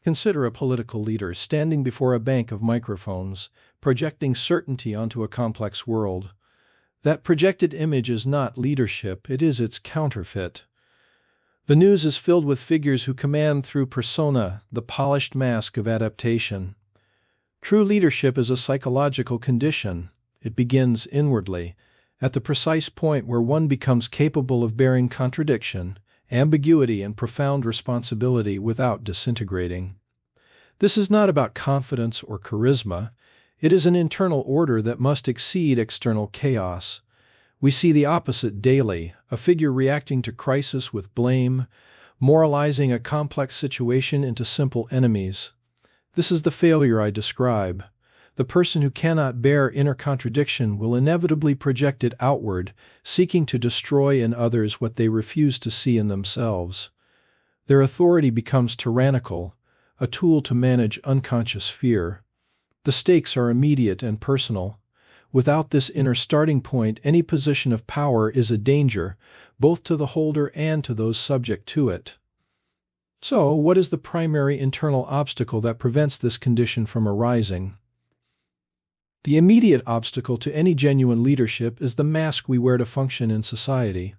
Consider a political leader standing before a bank of microphones, projecting certainty onto a complex world. That projected image is not leadership, it is its counterfeit. The news is filled with figures who command through persona, the polished mask of adaptation. True leadership is a psychological condition. It begins inwardly, at the precise point where one becomes capable of bearing contradiction, ambiguity, and profound responsibility without disintegrating. This is not about confidence or charisma. It is an internal order that must exceed external chaos. We see the opposite daily, a figure reacting to crisis with blame, moralizing a complex situation into simple enemies. This is the failure I describe. The person who cannot bear inner contradiction will inevitably project it outward, seeking to destroy in others what they refuse to see in themselves. Their authority becomes tyrannical, a tool to manage unconscious fear. The stakes are immediate and personal. Without this inner starting point, any position of power is a danger, both to the holder and to those subject to it. So, what is the primary internal obstacle that prevents this condition from arising? The immediate obstacle to any genuine leadership is the mask we wear to function in society.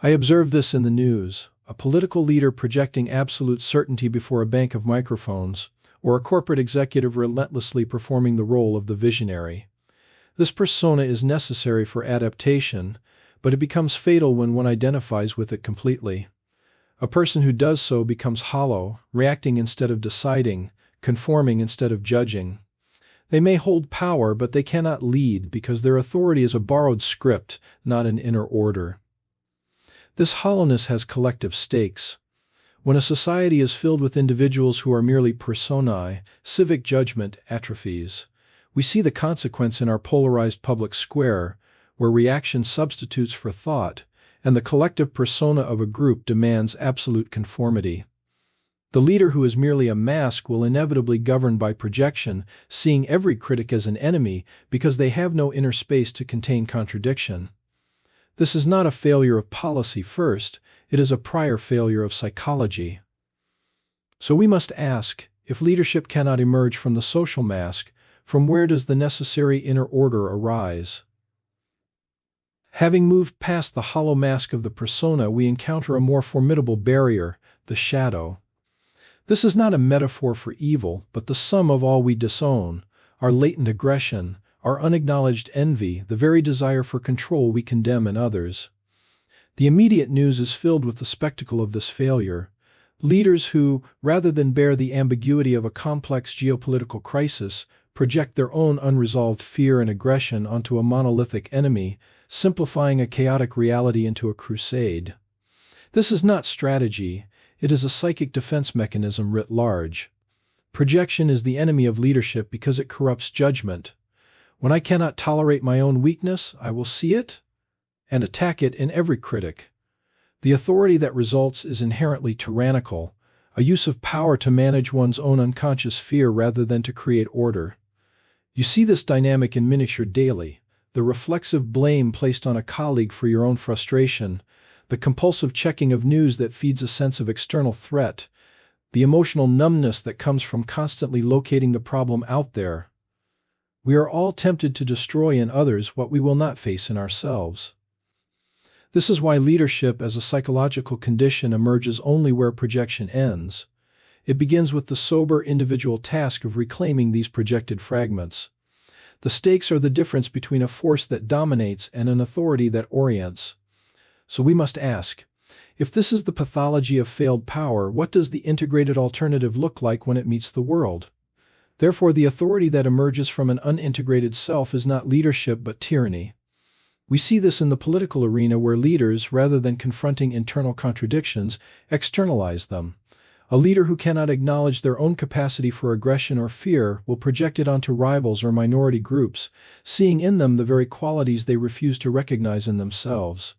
I observe this in the news, a political leader projecting absolute certainty before a bank of microphones, or a corporate executive relentlessly performing the role of the visionary. This persona is necessary for adaptation, but it becomes fatal when one identifies with it completely. A person who does so becomes hollow, reacting instead of deciding, conforming instead of judging. They may hold power, but they cannot lead because their authority is a borrowed script, not an inner order. This hollowness has collective stakes. When a society is filled with individuals who are merely personae, civic judgment atrophies. We see the consequence in our polarized public square, where reaction substitutes for thought, and the collective persona of a group demands absolute conformity. The leader who is merely a mask will inevitably govern by projection, seeing every critic as an enemy because they have no inner space to contain contradiction. This is not a failure of policy first, it is a prior failure of psychology. So we must ask, if leadership cannot emerge from the social mask, from where does the necessary inner order arise? Having moved past the hollow mask of the persona, we encounter a more formidable barrier, the shadow. This is not a metaphor for evil, but the sum of all we disown, our latent aggression, our unacknowledged envy, the very desire for control we condemn in others. The immediate news is filled with the spectacle of this failure. Leaders who, rather than bear the ambiguity of a complex geopolitical crisis, project their own unresolved fear and aggression onto a monolithic enemy, simplifying a chaotic reality into a crusade. This is not strategy, it is a psychic defense mechanism writ large. Projection is the enemy of leadership because it corrupts judgment. When I cannot tolerate my own weakness, I will see it and attack it in every critic. The authority that results is inherently tyrannical, a use of power to manage one's own unconscious fear rather than to create order. You see this dynamic in miniature daily, the reflexive blame placed on a colleague for your own frustration, the compulsive checking of news that feeds a sense of external threat, the emotional numbness that comes from constantly locating the problem out there. We are all tempted to destroy in others what we will not face in ourselves. This is why leadership as a psychological condition emerges only where projection ends. It begins with the sober individual task of reclaiming these projected fragments. The stakes are the difference between a force that dominates and an authority that orients. So we must ask, if this is the pathology of failed power, what does the integrated alternative look like when it meets the world? Therefore, the authority that emerges from an unintegrated self is not leadership but tyranny. We see this in the political arena where leaders, rather than confronting internal contradictions, externalize them. A leader who cannot acknowledge their own capacity for aggression or fear will project it onto rivals or minority groups, seeing in them the very qualities they refuse to recognize in themselves.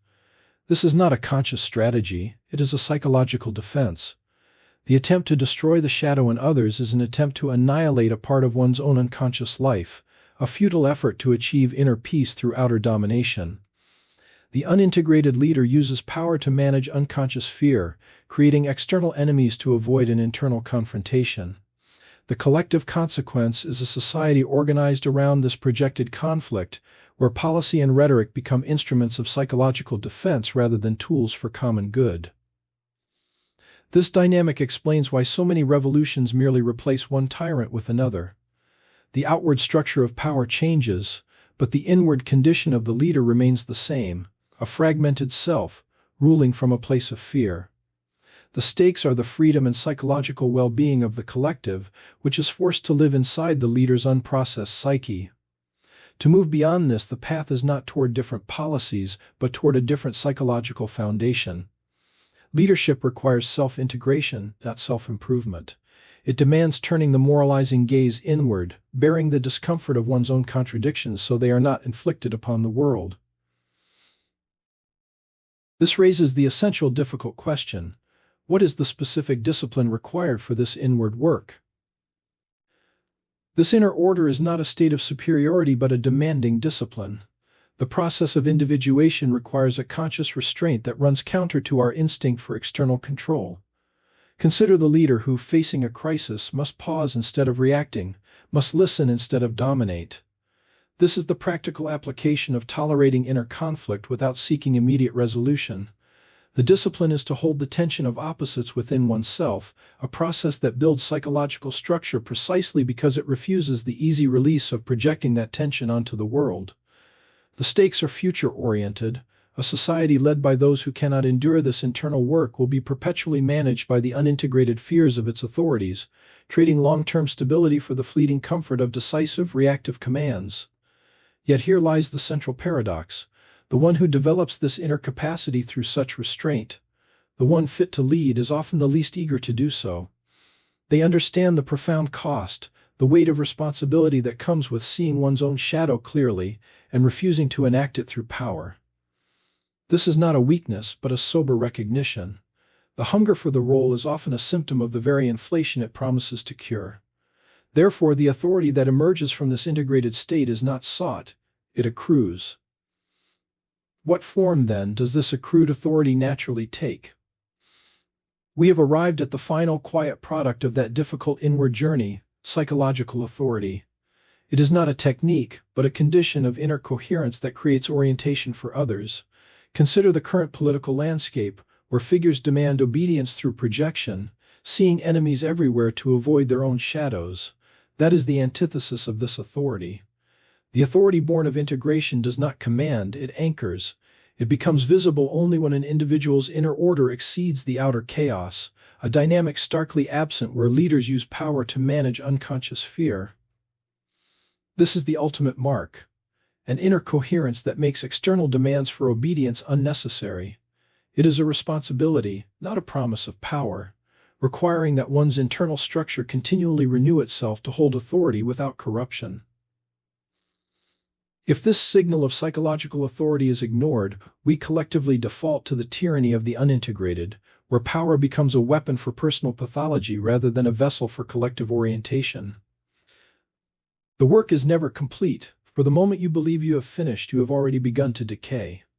This is not a conscious strategy, it is a psychological defense. The attempt to destroy the shadow in others is an attempt to annihilate a part of one's own unconscious life, a futile effort to achieve inner peace through outer domination. The unintegrated leader uses power to manage unconscious fear, creating external enemies to avoid an internal confrontation. The collective consequence is a society organized around this projected conflict, where policy and rhetoric become instruments of psychological defense rather than tools for common good. This dynamic explains why so many revolutions merely replace one tyrant with another. The outward structure of power changes, but the inward condition of the leader remains the same, a fragmented self, ruling from a place of fear. The stakes are the freedom and psychological well-being of the collective, which is forced to live inside the leader's unprocessed psyche. To move beyond this, the path is not toward different policies, but toward a different psychological foundation. Leadership requires self-integration, not self-improvement. It demands turning the moralizing gaze inward, bearing the discomfort of one's own contradictions so they are not inflicted upon the world. This raises the essential difficult question: what is the specific discipline required for this inward work? This inner order is not a state of superiority but a demanding discipline. The process of individuation requires a conscious restraint that runs counter to our instinct for external control. Consider the leader who, facing a crisis, must pause instead of reacting, must listen instead of dominate. This is the practical application of tolerating inner conflict without seeking immediate resolution. The discipline is to hold the tension of opposites within oneself, a process that builds psychological structure precisely because it refuses the easy release of projecting that tension onto the world. The stakes are future-oriented. A society led by those who cannot endure this internal work will be perpetually managed by the unintegrated fears of its authorities, trading long-term stability for the fleeting comfort of decisive, reactive commands. Yet here lies the central paradox. The one who develops this inner capacity through such restraint, the one fit to lead, is often the least eager to do so. They understand the profound cost, the weight of responsibility that comes with seeing one's own shadow clearly and refusing to enact it through power. This is not a weakness but a sober recognition. The hunger for the role is often a symptom of the very inflation it promises to cure. Therefore, the authority that emerges from this integrated state is not sought, it accrues. What form, then, does this accrued authority naturally take? We have arrived at the final quiet product of that difficult inward journey: psychological authority. It is not a technique, but a condition of inner coherence that creates orientation for others. Consider the current political landscape, where figures demand obedience through projection, seeing enemies everywhere to avoid their own shadows. That is the antithesis of this authority. The authority born of integration does not command, it anchors. It becomes visible only when an individual's inner order exceeds the outer chaos, a dynamic starkly absent where leaders use power to manage unconscious fear. This is the ultimate mark: an inner coherence that makes external demands for obedience unnecessary. It is a responsibility, not a promise of power, requiring that one's internal structure continually renew itself to hold authority without corruption. If this signal of psychological authority is ignored, we collectively default to the tyranny of the unintegrated, where power becomes a weapon for personal pathology rather than a vessel for collective orientation. The work is never complete, for the moment you believe you have finished, you have already begun to decay.